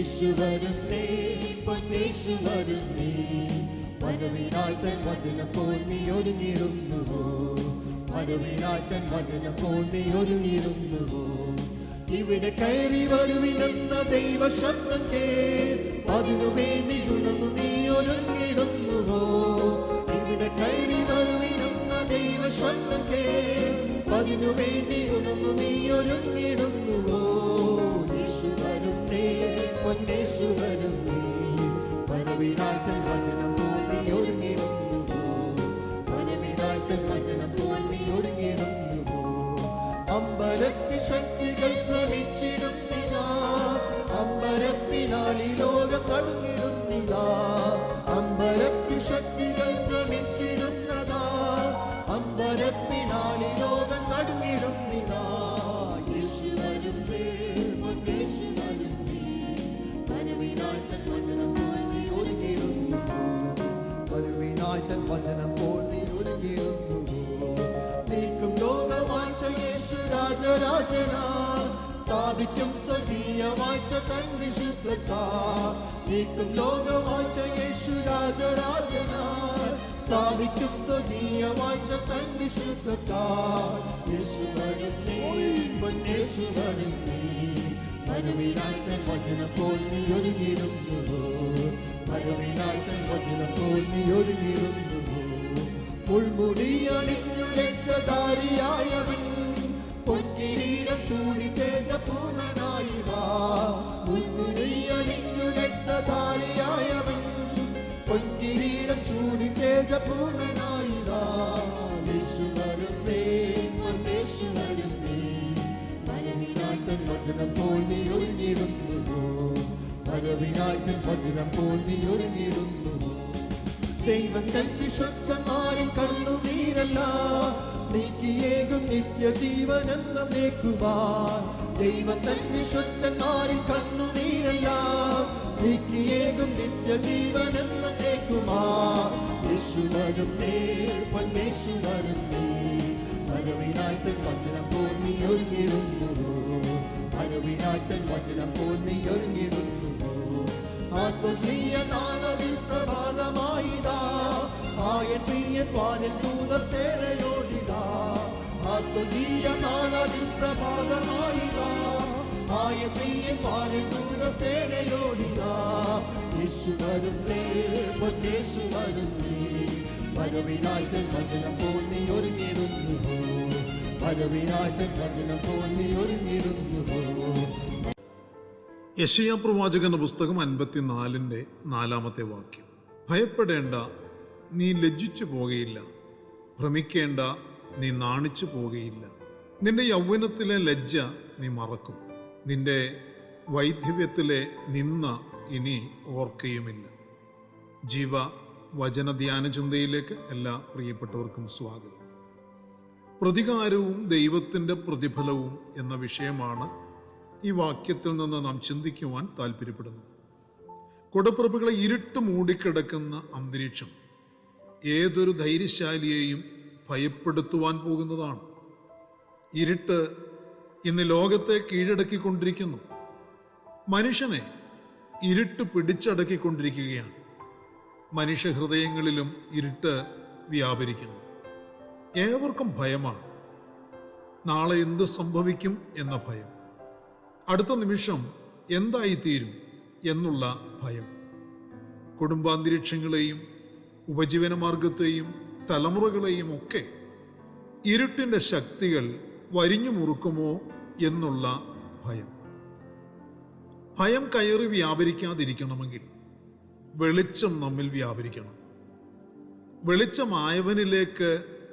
യേശു വരുന്നേ, പൊന്നേശു വരുന്നേ, വരവിനായി തൻ വചനം പോൽ നീ ഒരുങ്ങിടുന്നുവോ? വരവിനായി തൻ വചനം പോൽ നീ ഒരുങ്ങിടുന്നുവോ? ഇവിടെ കയറി വരുവിനെന്ന ദൈവ ശബ്ദം അതിനു വേണ്ടി ഉണർന്നു നീ ഒരുങ്ങിടുന്നുവോ? ഇവിടെ കയറി വരുവിനെന്ന ദൈവ ശബ്ദം അതിനു വേണ്ടി ഉണർന്നു നീ ഒരുങ്ങിടുന്നുവോ? യേശു വരുന്നേ, പൊന്നേശു വരുന്നേ, വരവിനായി തൻ വചനം പോൽ നീ ഒരുങ്ങിടുന്നുവോ? വരവിനായി തൻ വചനം പോൽ നീ ഒരുങ്ങിടുന്നുവോ? അമ്പരത്തി ശക്തികൾ ഭ്രമിച്ചിടുന്നില്ല, അമ്പരത്തിനാൽ ഈ ലോകം നടുങ്ങിടുന്നില്ല. അമ്പരത്തി ശക്തികൾ ഭ്രമിച്ചിടുന്നതാ, അമ്പരത്തിനാൽ ഈ ലോകം നടുങ്ങിടുന്നില്ല. യേശു വരുന്നേ, പൊന്നേശു വരുന്നേ, വരവിനായി തൻ വചനം പോൽ നീ ഒരുങ്ങിടുന്നുവോ? വരവിനായി തൻ വചനം പോൽ നീ ഒരുങ്ങിടുന്നുവോ? നീക്കും ലോകവാഴ്ച യേശു രാജരാജനാ, സ്ഥാപിക്കും സ്വർഗീയ വാഴ്ച തൻ വിശുദ്ധത്താ. നീക്കും ലോകവാഴ്ച യേശു രാജരാജനാ, സ്ഥാപിക്കും സ്വർഗീയ വാഴ്ച തൻ വിശുദ്ധത്താ. യേശു വരുന്നേ, പൊന്നേശു വരുന്നേ, വരവിനായി തൻ വചനം പോൽ നീ ഒരുങ്ങിടുന്നുവോ? വരവിനായി തൻ വചനം പോൽ നീ ഒരുങ്ങിടുന്നുവോ? മുൾമുടിയണിഞ്ഞു രക്തധാരിയായവൻ, പൊൻകിരീടം ചൂടി തേജപൂർണനായി വാ. മുൾമുടിയണിഞ്ഞു രക്തധാരിയായവൻ, പൊൻകിരീടം ചൂടി തേജപൂർണനായി വാ. യേശു വരുന്നേ, പൊന്നേശു വരുന്നേ, വരവിനായി തൻ വചനം പോൽ നീ ഒരുങ്ങിടുന്നുവോ? വരവിനായി തൻ വചനം പോൽ നീ ഒരുങ്ങിടുന്നുവോ? ദൈവം തൻ വിശുദ്ധന്മാരിൽ കണ്ണുനീരല്ല, നീക്കിയേകും നിത്യജീവനെന്ന നേക്കുവാൻ. ദൈവം തൻ വിശുദ്ധന്മാരിൽ കണ്ണുനീരല്ല, നീക്കിയേകും നിത്യജീവനെന്ന നേക്കുവാൻ. യേശു വരുന്നേ, പൊന്നേശു വരുന്നേ, വരവിനായി തൻ വചനം പോൽ നീ ഒരുങ്ങിടുന്നുവോ? വരവിനായി തൻ വചനം പോൽ നീ ഒരുങ്ങിടുന്നുവോ? ആ സ്വർഗീയ നാളവിൽ പ്രഭാതമായിതാ, ആയൻ പ്രിയൻ വാനിൽ ദൂതസേനയോടിതാ. ആ സ്വർഗീയ നാളവിൽ പ്രഭാതമായിതാ, ആയൻ പ്രിയൻ വാനിൽ ദൂതസേനയോടിതാ. യേശു വരുന്നേ, പൊന്നേശു വരുന്നേ, വരവിനായി തൻ വചനം പോൽ നീ ഒരുങ്ങിടുന്നുവോ? വരവിനായി തൻ വചനം പോൽ നീ ഒരുങ്ങിടുന്നുവോ? യെശയ്യാ പ്രവാചകന്റെ പുസ്തകം 54-ന്റെ വാക്യം. ഭയപ്പെടേണ്ട, നീ ലജ്ജിച്ചു പോകുകയില്ല. ഭ്രമിക്കേണ്ട, നീ നാണിച്ചു പോകുകയില്ല. നിന്റെ യൗവനത്തിലെ ലജ്ജ നീ മറക്കും. നിന്റെ വൈധവ്യത്തിലെ നിന്ന ഇനി ഓർക്കുകയുമില്ല. ജീവ വചന ധ്യാന ചിന്തയിലേക്ക് എല്ലാ പ്രിയപ്പെട്ടവർക്കും സ്വാഗതം. പ്രതികാരവും ദൈവത്തിൻ്റെ പ്രതിഫലവും എന്ന വിഷയമാണ് ഈ വാക്യത്തിൽ നിന്ന് നാം ചിന്തിക്കുവാൻ താല്പര്യപ്പെടുന്നത്. കൊടുപ്രഭുകളെ ഇരുട്ട് മൂടിക്കിടക്കുന്ന അന്തരീക്ഷം ഏതൊരു ധൈര്യശാലിയെയും ഭയപ്പെടുത്തുവാൻ പോകുന്നതാണ്. ഇരുട്ട് ഇന്ന് ലോകത്തെ കീഴടക്കിക്കൊണ്ടിരിക്കുന്നു. മനുഷ്യനെ ഇരുട്ട് പിടിച്ചടക്കിക്കൊണ്ടിരിക്കുകയാണ്. മനുഷ്യഹൃദയങ്ങളിലും ഇരുട്ട് വ്യാപരിക്കുന്നു. ഏവർക്കും ഭയമാണ്. നാളെ എന്ത് സംഭവിക്കും എന്ന ഭയം, അടുത്ത നിമിഷം എന്തായിത്തീരും എന്നുള്ള ഭയം. കുടുംബാന്തരീക്ഷങ്ങളെയും ഉപജീവന മാർഗത്തെയും തലമുറകളെയും ഒക്കെ ഇരുട്ടിൻ്റെ ശക്തികൾ വരിഞ്ഞു മുറുക്കുമോ എന്നുള്ള ഭയം. ഭയം കയറി വ്യാപരിക്കാതിരിക്കണമെങ്കിൽ വെളിച്ചം നമ്മിൽ വ്യാപരിക്കണം. വെളിച്ചമായവനിലേക്ക്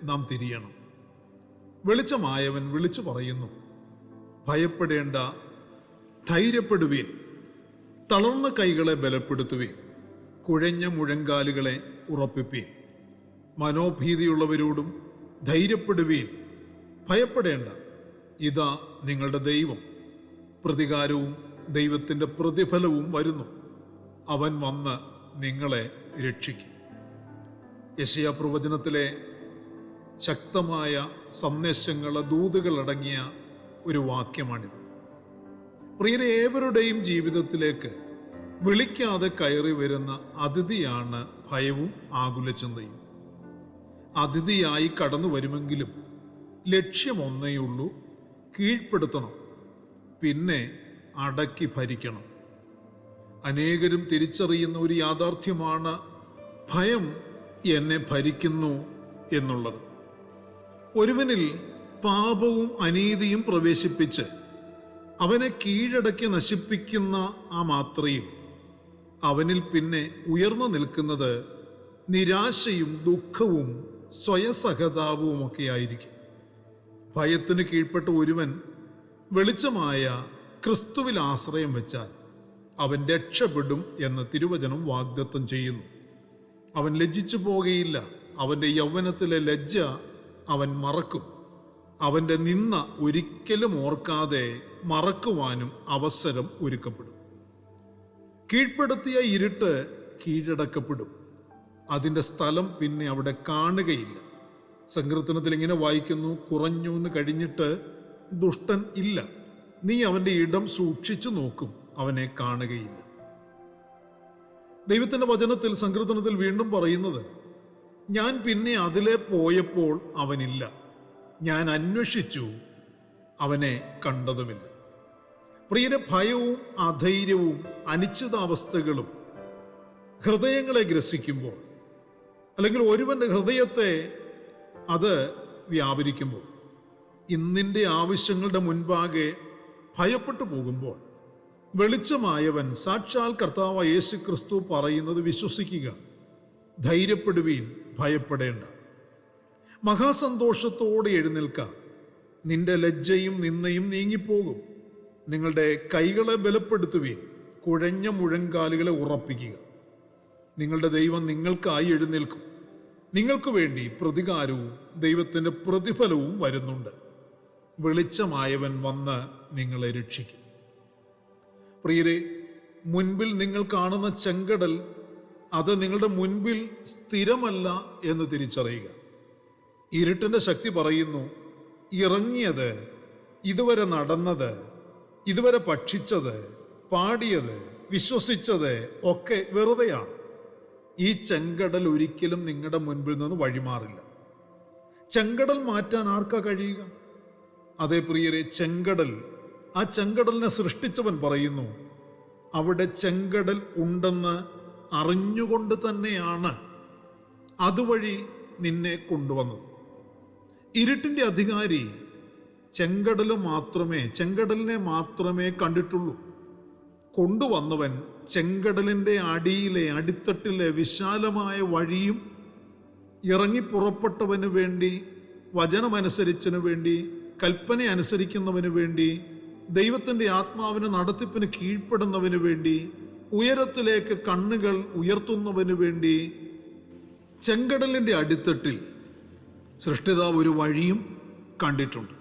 നാം തിരിയണം. വെളിച്ചമായവൻ വിളിച്ചു പറയുന്നു, ഭയപ്പെടേണ്ട, ധൈര്യപ്പെടുവീൻ, തളർന്ന കൈകളെ ബലപ്പെടുത്തുവീൻ, കുഴഞ്ഞ മുഴങ്കാലുകളെ ഉറപ്പിപ്പീൻ. മനോഭീതിയുള്ളവരോടും ധൈര്യപ്പെടുവീൻ, ഭയപ്പെടേണ്ട, ഇതാ നിങ്ങളുടെ ദൈവം. പ്രതികാരവും ദൈവത്തിൻ്റെ പ്രതിഫലവും വരുന്നു. അവൻ വന്ന് നിങ്ങളെ രക്ഷിക്കും. യെശയ്യാ പ്രവചനത്തിലെ ശക്തമായ സന്ദേശങ്ങൾ, ദൂതുകളടങ്ങിയ ഒരു വാക്യമാണിത്. പ്രിയരെ, ഏവരുടെയും ജീവിതത്തിലേക്ക് വിളിക്കാതെ കയറി വരുന്ന അതിഥിയാണ് ഭയവും ആകുലചിന്തയും. അതിഥിയായി കടന്നു വരുമെങ്കിലും ലക്ഷ്യമൊന്നേയുള്ളൂ, കീഴ്പ്പെടുത്തണം, പിന്നെ അടക്കി ഭരിക്കണം. അനേകരും തിരിച്ചറിയുന്ന ഒരു യാഥാർത്ഥ്യമാണ് ഭയം എന്നെ ഭരിക്കുന്നു എന്നുള്ളത്. ഒരുവനിൽ പാപവും അനീതിയും പ്രവേശിപ്പിച്ച് അവനെ കീഴടക്കി നശിപ്പിക്കുന്ന ആ മാത്രയിൽ അവനിൽ പിന്നെ ഉയർന്നു നിൽക്കുന്നത് നിരാശയും ദുഃഖവും സ്വയസഹതാപവും ഒക്കെ ആയിരിക്കും. ഭയത്തിന് കീഴ്പ്പെട്ട ഒരുവൻ വെളിച്ചമായ ക്രിസ്തുവിൽ ആശ്രയം വെച്ചാൽ അവൻ രക്ഷപ്പെടും എന്ന് തിരുവചനം വാഗ്ദത്തം ചെയ്യുന്നു. അവൻ ലജ്ജിച്ചു പോകുകയില്ല. അവൻ്റെ യൗവനത്തിലെ ലജ്ജ അവൻ മറക്കും. അവൻ്റെ നിന്ന ഒരിക്കലും ഓർക്കാതെ മറക്കുവാനും അവസരം ഒരുക്കപ്പെടും. കീഴ്പ്പെടുത്തിയ ഇരുട്ട് കീഴടക്കപ്പെടും. അതിൻ്റെ സ്ഥലം പിന്നെ അവിടെ കാണുകയില്ല. സങ്കീർത്തനത്തിൽ ഇങ്ങനെ വായിക്കുന്നു, കുറഞ്ഞു എന്ന് കഴിഞ്ഞിട്ട് ദുഷ്ടൻ ഇല്ല, നീ അവൻ്റെ ഇടം സൂക്ഷിച്ചു നോക്കും, അവനെ കാണുകയില്ല. ദൈവത്തിൻ്റെ വചനത്തിൽ സങ്കീർത്തനത്തിൽ വീണ്ടും പറയുന്നത്, ഞാൻ പിന്നെ അതിലെ പോയപ്പോൾ അവനില്ല, ഞാൻ അന്വേഷിച്ചു അവനെ കണ്ടതുമില്ല. പ്രിയരെ, ഭയവും അധൈര്യവും അനിശ്ചിതാവസ്ഥകളും ഹൃദയങ്ങളെ ഗ്രസിക്കുമ്പോൾ, അല്ലെങ്കിൽ ഒരുവന്റെ ഹൃദയത്തെ അത് വ്യാപരിക്കുമ്പോൾ, ഇന്നിൻ്റെ ആവശ്യങ്ങളുടെ മുൻപാകെ ഭയപ്പെട്ടു പോകുമ്പോൾ, വെളിച്ചമായവൻ സാക്ഷാൽ കർത്താവായ യേശു ക്രിസ്തു പറയുന്നത് വിശ്വസിക്കുക, ധൈര്യപ്പെടുവീൻ, ഭയപ്പെടേണ്ട. മഹാസന്തോഷത്തോടെ എഴുന്നേൽക്കാം, നിന്റെ ലജ്ജയും നിന്നയും നീങ്ങിപ്പോകും. നിങ്ങളുടെ കൈകളെ ബലപ്പെടുത്തുവീൻ, കുഴഞ്ഞ മുഴങ്കാലുകളെ ഉറപ്പിക്കുക. നിങ്ങളുടെ ദൈവം നിങ്ങൾക്കായി എഴുന്നേൽക്കും. നിങ്ങൾക്ക് വേണ്ടി പ്രതികാരവും ദൈവത്തിൻ്റെ പ്രതിഫലവും വരുന്നുണ്ട്. വെളിച്ചമായവൻ വന്ന് നിങ്ങളെ രക്ഷിക്കും. പ്രിയരെ, മുൻപിൽ നിങ്ങൾ കാണുന്ന ചെങ്കടൽ അത് നിങ്ങളുടെ മുൻപിൽ സ്ഥിരമല്ല എന്ന് തിരിച്ചറിയുക. ഇരുട്ടിൻ്റെ ശക്തി പറയുന്നു, ഇറങ്ങിയത്, ഇതുവരെ നടന്നത്, ഇതുവരെ ഭക്ഷിച്ചത്, പാടിയത്, വിശ്വസിച്ചത് ഒക്കെ വെറുതെയാണ്. ഈ ചെങ്കടൽ ഒരിക്കലും നിങ്ങളുടെ മുൻപിൽ നിന്ന് വഴിമാറില്ല. ചെങ്കടൽ മാറ്റാൻ ആർക്കാ കഴിയുക? അതേ പ്രിയരെ, ചെങ്കടൽ, ആ ചെങ്കടലിനെ സൃഷ്ടിച്ചവൻ പറയുന്നു, അവിടെ ചെങ്കടൽ ഉണ്ടെന്ന് അറിഞ്ഞുകൊണ്ട് തന്നെയാണ് അതുവഴി നിന്നെ കൊണ്ടുവന്നത്. ഇരുട്ടിൻ്റെ അധികാരി ചെങ്കടലിനെ മാത്രമേ കണ്ടിട്ടുള്ളൂ. കൊണ്ടുവന്നവൻ ചെങ്കടലിൻ്റെ അടിത്തട്ടിലെ വിശാലമായ വഴിയും ഇറങ്ങി പുറപ്പെട്ടവന് വേണ്ടി, വചനമനുസരിച്ചതിനു വേണ്ടി, കൽപ്പന അനുസരിക്കുന്നവന് വേണ്ടി, ദൈവത്തിൻ്റെ ആത്മാവിന് നടത്തിപ്പിന് കീഴ്പ്പെടുന്നവന് വേണ്ടി, ഉയരത്തിലേക്ക് കണ്ണുകൾ ഉയർത്തുന്നവന് വേണ്ടി ചെങ്കടലിൻ്റെ അടിത്തട്ടിൽ സൃഷ്ടിതാവ് ഒരു വഴിയും കണ്ടിട്ടുണ്ട്.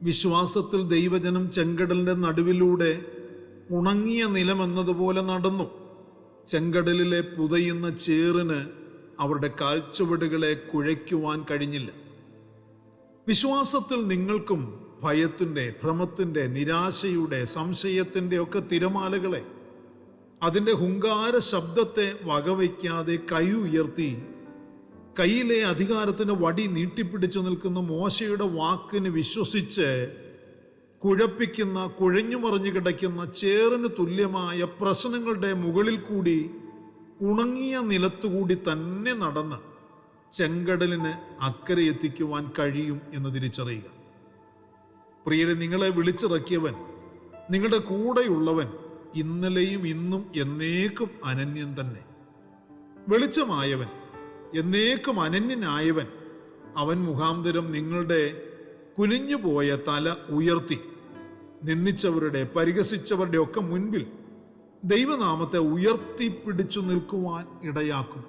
വിശ്വാസത്തിൽ ദൈവജനം ചെങ്കടലിൻ്റെ നടുവിലൂടെ ഉണങ്ങിയ നിലമെന്നതുപോലെ നടന്നു. ചെങ്കടലിലെ പുതയുന്ന ചേറിന് അവരുടെ കാൽച്ചുവടുകളെ കുഴയ്ക്കുവാൻ കഴിഞ്ഞില്ല. വിശ്വാസത്തിൽ നിങ്ങൾക്കും ഭയത്തിൻ്റെ, ഭ്രമത്തിൻ്റെ, നിരാശയുടെ, സംശയത്തിൻ്റെ ഒക്കെ തിരമാലകളെ, അതിൻ്റെ ഹുങ്കാര ശബ്ദത്തെ വകവയ്ക്കാതെ കൈ ഉയർത്തി കയ്യിലെ അധികാരത്തിൻ്റെ വടി നീട്ടിപ്പിടിച്ചു നിൽക്കുന്ന മോശയുടെ വാക്കിന് വിശ്വസിച്ച് കുഴപ്പിക്കുന്ന, കുഴഞ്ഞുമറിഞ്ഞു കിടക്കുന്ന ചേറിന് തുല്യമായ പ്രശ്നങ്ങളുടെ മുകളിൽ കൂടി ഉണങ്ങിയ നിലത്തുകൂടി തന്നെ നടന്ന് ചെങ്കടലിന് അക്കരെ എത്തിക്കുവാൻ കഴിയും എന്ന് തിരിച്ചറിയുക. പ്രിയരെ, നിങ്ങളെ വിളിച്ചിറക്കിയവൻ, നിങ്ങളുടെ കൂടെയുള്ളവൻ ഇന്നലെയും ഇന്നും എന്നേക്കും അനന്യൻ തന്നെ. വെളിച്ചമായവൻ, എന്നേക്കും അനന്യനായവൻ, അവൻ മുഖാന്തരം നിങ്ങളുടെ കുനിഞ്ഞുപോയ തല ഉയർത്തി നിന്ദിച്ചവരുടെ, പരിഹസിച്ചവരുടെ ഒക്കെ മുൻപിൽ ദൈവനാമത്തെ ഉയർത്തിപ്പിടിച്ചു നിൽക്കുവാൻ ഇടയാക്കും.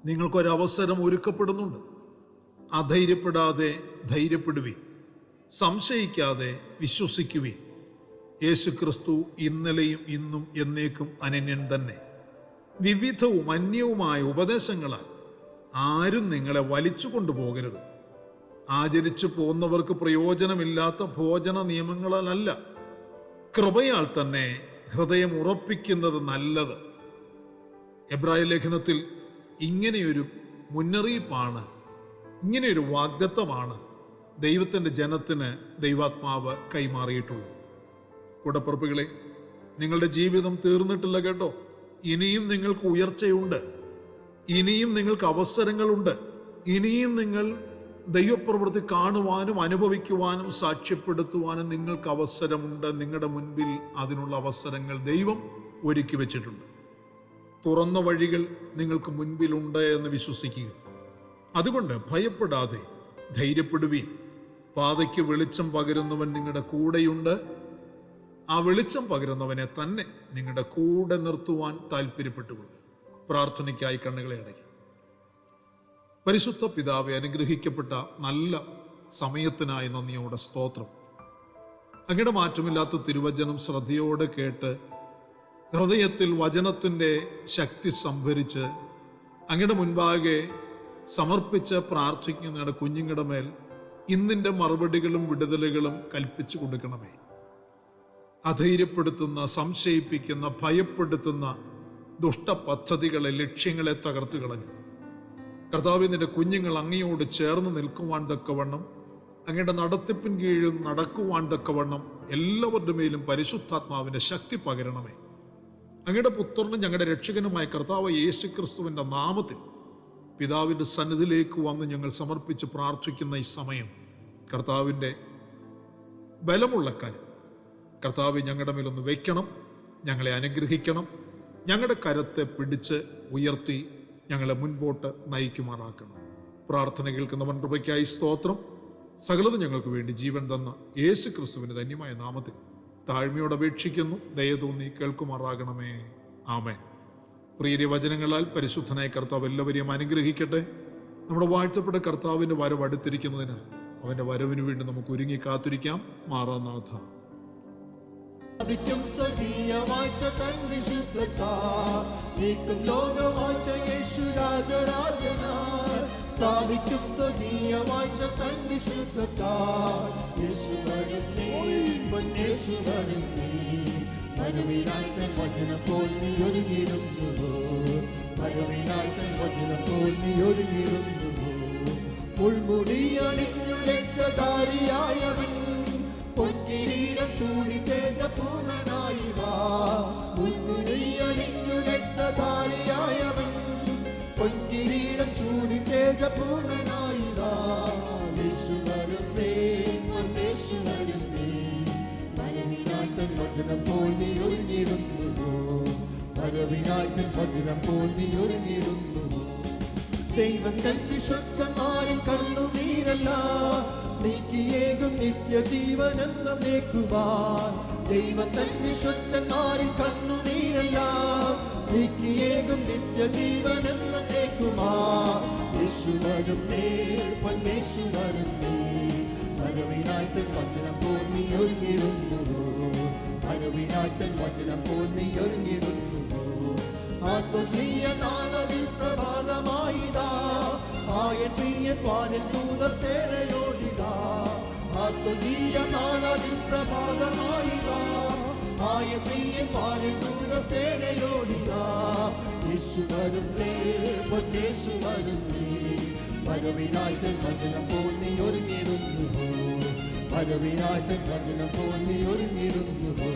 നിങ്ങൾക്കൊരവസരം ഒരുക്കപ്പെടുന്നുണ്ട്. അധൈര്യപ്പെടാതെ ധൈര്യപ്പെടുവീൻ, സംശയിക്കാതെ വിശ്വസിക്കുവീൻ. യേശു ക്രിസ്തു ഇന്നലെയും ഇന്നും എന്നേക്കും അനന്യൻ തന്നെ. വിവിധവും അന്യവുമായ ഉപദേശങ്ങളാൽ ആരും നിങ്ങളെ വലിച്ചു കൊണ്ടുപോകരുത്. ആചരിച്ചു പോകുന്നവർക്ക് പ്രയോജനമില്ലാത്ത ഭോജന നിയമങ്ങളാലല്ല, കൃപയാൽ തന്നെ ഹൃദയം ഉറപ്പിക്കുന്നത് നല്ലത്. എബ്രായ ലേഖനത്തിൽ ഇങ്ങനെയൊരു മുന്നറിയിപ്പാണ്, ഇങ്ങനെയൊരു വാഗ്ദത്തമാണ് ദൈവത്തിൻ്റെ ജനത്തിന് ദൈവാത്മാവ് കൈമാറിയിട്ടുള്ളത്. കൂടപ്പിറപ്പുകളെ, നിങ്ങളുടെ ജീവിതം തീർന്നിട്ടില്ല കേട്ടോ. ഇനിയും നിങ്ങൾക്ക് ഉയർച്ചയുണ്ട്, ഇനിയും നിങ്ങൾക്ക് അവസരങ്ങളുണ്ട്, ഇനിയും നിങ്ങൾ ദൈവപ്രവൃത്തി കാണുവാനും അനുഭവിക്കുവാനും സാക്ഷ്യപ്പെടുത്തുവാനും നിങ്ങൾക്ക് അവസരമുണ്ട്. നിങ്ങളുടെ മുൻപിൽ അതിനുള്ള അവസരങ്ങൾ ദൈവം ഒരുക്കി വെച്ചിട്ടുണ്ട്. തുറന്ന വഴികൾ നിങ്ങൾക്ക് മുൻപിലുണ്ട് എന്ന് വിശ്വസിക്കുക. അതുകൊണ്ട് ഭയപ്പെടാതെ ധൈര്യപ്പെടുവീൻ. പാതയ്ക്ക് വെളിച്ചം പകരുന്നവൻ നിങ്ങളുടെ കൂടെയുണ്ട്. ആ വെളിച്ചം പകരുന്നവനെ തന്നെ നിങ്ങളുടെ കൂടെ നിർത്തുവാൻ താല്പര്യപ്പെട്ടുകൊള്ളുക. പ്രാർത്ഥനയ്ക്കായി കണ്ണുകളെ അടയ്ക്കും. പരിശുദ്ധ പിതാവെ, അനുഗ്രഹിക്കപ്പെട്ട നല്ല സമയത്തിനായി നന്ദിയോടെ സ്തോത്രം. അങ്ങയുടെ മാറ്റമില്ലാത്ത തിരുവചനം ശ്രദ്ധയോടെ കേട്ട് ഹൃദയത്തിൽ വചനത്തിൻ്റെ ശക്തി സംഭരിച്ച് അങ്ങയുടെ മുൻപാകെ സമർപ്പിച്ച് പ്രാർത്ഥിക്കുന്ന കുഞ്ഞുങ്ങളുടെ മേൽ ഇന്നിൻ്റെ മറുപടികളും വിടുതലുകളും കൽപ്പിച്ചു കൊടുക്കണമേ. അധൈര്യപ്പെടുത്തുന്ന, സംശയിപ്പിക്കുന്ന, ഭയപ്പെടുത്തുന്ന ദുഷ്ടപദ്ധതികളെ, ലക്ഷ്യങ്ങളെ തകർത്തു കളഞ്ഞു കർത്താവേ, നിന്റെ കുഞ്ഞുങ്ങൾ അങ്ങയോട് ചേർന്ന് നിൽക്കുവാൻ തക്കവണ്ണം, അങ്ങയുടെ നടത്തിപ്പിൻ കീഴിൽ നടക്കുവാൻ തക്കവണ്ണം എല്ലാവരുടെ മേലും പരിശുദ്ധാത്മാവിൻ്റെ ശക്തി പകരണമേ. അങ്ങയുടെ പുത്രനും ഞങ്ങളുടെ രക്ഷകനുമായ കർത്താവ് യേശു ക്രിസ്തുവിൻ്റെ നാമത്തിൽ പിതാവിൻ്റെ സന്നിധിയിലേക്ക് വന്ന് ഞങ്ങൾ സമർപ്പിച്ച് പ്രാർത്ഥിക്കുന്ന ഈ സമയം കർത്താവിൻ്റെ ബലമുള്ള കാര്യം കർത്താവ് ഞങ്ങളുടെ മേലൊന്ന് വയ്ക്കണം. ഞങ്ങളെ അനുഗ്രഹിക്കണം. ഞങ്ങളുടെ കരത്തെ പിടിച്ച് ഉയർത്തി ഞങ്ങളെ മുൻപോട്ട് നയിക്കുമാറാക്കണം. പ്രാർത്ഥന കേൾക്കുന്നവൻ കൃപയ്ക്കായി സ്തോത്രം. സകലതും ഞങ്ങൾക്ക് വേണ്ടി ജീവൻ തന്ന യേശു ക്രിസ്തുവിൻ്റെ ധന്യമായ നാമത്തിൽ താഴ്മയോടെ അപേക്ഷിക്കുന്നു. ദയ തോന്നി കേൾക്കുമാറാകണമേ. ആമേൻ. പ്രിയ വചനങ്ങളാൽ പരിശുദ്ധനായ കർത്താവ് എല്ലാവരെയും അനുഗ്രഹിക്കട്ടെ. നമ്മുടെ വാഴ്ത്തപ്പെട്ട കർത്താവിൻ്റെ വരവ് അടുത്തിരിക്കുന്നതിനാൽ അവൻ്റെ വരവിന് വേണ്ടി നമുക്ക് ഒരുങ്ങി കാത്തിരിക്കാം. മാറാനാഥ. സ്വകീയവാഴ്ച തൻ വിശുദ്ധത്താൽ നീക്കും ലോകവാഴ്ച യേശു രാജരാജനായി സ്ഥാപിക്കും. സ്വകീയവാഴ്ച തൻ വിശുദ്ധത്താൽ യേശു വരുന്നേ, യേശു വരുന്നേ. വരവിനായി തൻ വചനം പോൽ നീ ഒരുങ്ങിടുന്നു, വരവിനായി തൻ വചനം പോൽ നീ ഒരുങ്ങിടുന്നു. മുൾമുടിയണിഞ്ഞു രക്തധാരിയായവൻ പൊൻകിരീടം ചൂടി തേജപൂർണനായി വാ. മുൾമുടിയണിഞ്ഞു രക്തധാരിയായവൻ പൊൻകിരീടം ചൂടി തേജപൂർണനായി വാ. യേശു വരുന്നേ, യേശു വരുന്നേ. വരവിനായി തൻ വചനം പോൽ നീ ഒരുങ്ങിടുന്നു, വരവിനായി തൻ വചനം പോൽ നീ ഒരുങ്ങിടുന്നു. ദൈവം തൻ വിശുദ്ധന്മാരിൽ കണ്ണുനീരല്ല നീക്കിയേകും നിത്യജീവനെന്ന നേക്കുവാൻ. ദൈവം തൻ വിശുദ്ധന്മാരിൽ കണ്ണുനീരല്ല നീക്കിയേകും നിത്യജീവനെന്ന നേക്കുവാൻ. യേശു വരുന്നേ, യേശു വരുന്നേ. വരവിനായി തൻ വചനം പോൽ നീ ഒരുങ്ങിടുന്നു, വരവിനായി തൻ വചനം പോൽ നീ ഒരുങ്ങിടുന്നു. ആ സ്വർഗീയ നാളതിൽ പ്രഭാതമായിതാ, ആയൻ പ്രിയൻ വാനിൽ ദൂതസേനയോടിതാ. ആ സ്വർഗീയ നാളതിൽ പ്രഭാതമായിതാ, ആയൻ പ്രിയൻ വാനിൽ ദൂതസേനയോടിതാ. യേശു വരുന്നേ, യേശു വരുന്നേ. വരവിനായി തൻ വചനം പോൽ നീ ഒരുങ്ങിടുന്നു, വരവിനായി തൻ വചനം പോൽ നീ ഒരുങ്ങിടുന്നു.